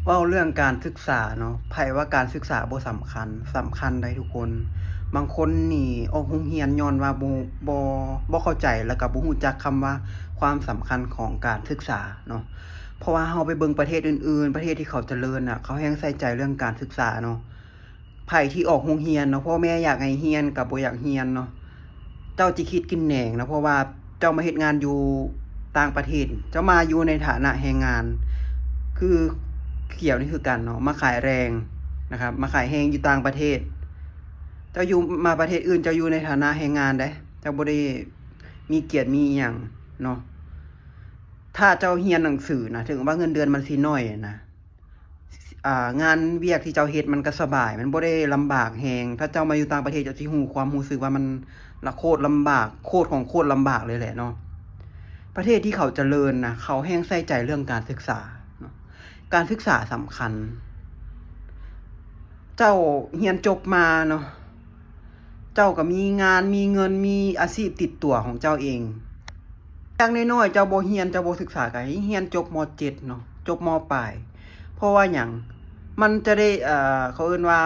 เว้าเรื่องการศึกษาเนาะไผว่าการศึกษาบ่สำคัญได้ทุกคน บางคนนี่ออกโรงเรียนญ้อนว่าบ่เข้าใจแล้วก็บ่รู้จักคำว่าความสำคัญของการศึกษาเนาะเพราะว่าเราไปเบิ่งประเทศอื่นๆประเทศที่เขาเจริญน่ะเขาแฮ่งใส่ใจเรื่องการศึกษาเนาะไผที่ออกโรงเรียนเนาะพ่อแม่อยากให้เรียนก็บ่อยากเรียนเนาะเจ้าจิคิดกินแหนงนะเพราะว่าเจ้ามาเฮ็ดงานอยู่ต่างประเทศเจ้ามาอยู่ในฐานะแรงงาน คือเขียวนี่คือกันเนาะมาขายแรงนะครับมาขายแรงอยู่ต่างประเทศเจ้าอยู่มาประเทศอื่นเจ้าอยู่ในฐานะแรงงานเด้เจ้าบ่ได้มีเกียรติมีอิหยังเนาะถ้าเจ้าเรียนหนังสือนะถึงว่าเงินเดือนมันสิน้อยนะงานเวียกที่เจ้าเฮ็ดมันก็สบายมันบ่ได้ลำบากแรงถ้าเจ้ามาอยู่ต่างประเทศเจ้าสิรู้ความรู้สึกว่ามันละโคตรลำบากโคตรของโคตรลำบากเลยแหละเนาะประเทศที่เขาเจริญนะเขาแฮ่งใส่ใจเรื่องการศึกษาเนาะการศึกษาสำคัญ เจ้าเรียนจบมาเนาะเจ้าก็มีงานมีเงินมีอาชีพติดตัวของเจ้าเองอย่างน้อยๆเจ้าบ่เรียนเจ้าบ่ศึกษาก็ให้เรียนจบม.7เนาะจบม.ปลายเพราะว่าหยังมันจะได้เขาเอิ้นว่า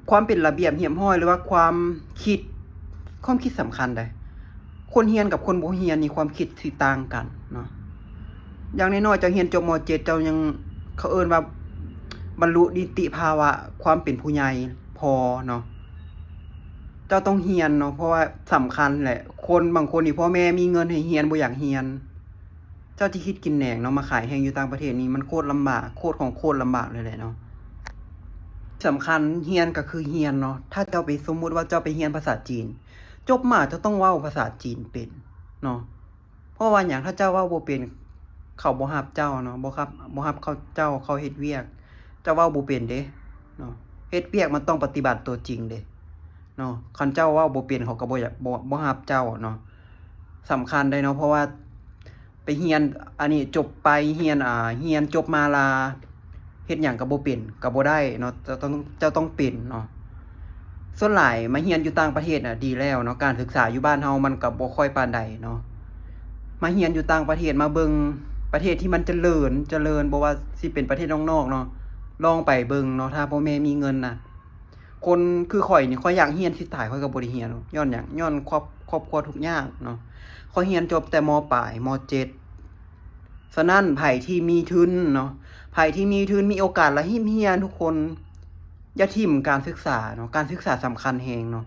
ความเป็นระเบียบเรียบร้อยหรือว่าความคิดสำคัญเด้คนเรียนกับคนบ่เรียนนี่ความคิดสิต่างกันเนาะอย่างน้อยๆเจ้าเรียนจบม.7เจ้ายังเขาเอิ้นว่าบรรลุนิติภาวะความเป็นผู้ใหญ่พอเนาะเจ้าต้องเรียนเนาะเพราะว่าสำคัญแหละคนบางคนนี่พ่อแม่มีเงินให้เรียนบ่อยากเรียนเจ้าสิคิดกินแหนงเนาะมาขายแรงอยู่ต่างประเทศนี่มันโคตรลำบากโคตรของโคตรลำบากเลยแหละเนาะสำคัญเรียนก็คือเรียนเนาะถ้าเจ้าไปสมมุติว่าเจ้าไปเรียนภาษาจีนจบมาเจ้าต้องเว้าภาษาจีนเป็นเนาะเพราะว่าหยังถ้าเจ้าเว้าบ่เป็นเขาบ่รับเจ้าเนาะบ่รับเขาเจ้าเขาเฮ็ดเวียกเจ้าเว้าบ่เป็นเด้เนาะเฮ็ดเวียกมันต้องปฏิบัติตัวจริงเด้เนาะคันเจ้าเว้าบ่เป็นเขาก็บ่อยากบ่รับเจ้าเนาะสำคัญได้เนาะเพราะว่าไปเรียนอันนี้จบไปเรียนจบมาลาเฮ็ดหยังก็บ่เป็นก็บ่ได้เนาะเจ้าต้องเป็นเนาะส่วนหลายมาเรียนอยู่ต่างประเทศน่ะดีแล้วเนาะการศึกษาอยู่บ้านเฮามันก็บ่ค่อยปานใดเนาะมาเรียนอยู่ต่างประเทศมาเบิ่งประเทศที่มันเจริญบ่ว่าสิเป็นประเทศนอกๆเนาะลองไปเบิ่งเนาะถ้าพ่อแม่มีเงินน่ะคนคือข้อยนี่ข้อยอยากเรียนสิตายข้อยก็บ่ได้เรียนย้อนหยังย้อนครอบครัวทุกข์ยากเนาะข้อยเรียนจบแต่ม.ปลายม.7 ฉะนั้นไผที่มีทุนเนาะไผที่มีทุนมีโอกาสและเรียนทุกคนอย่าทิ่มการศึกษาเนาะการศึกษาสำคัญแรงเนาะ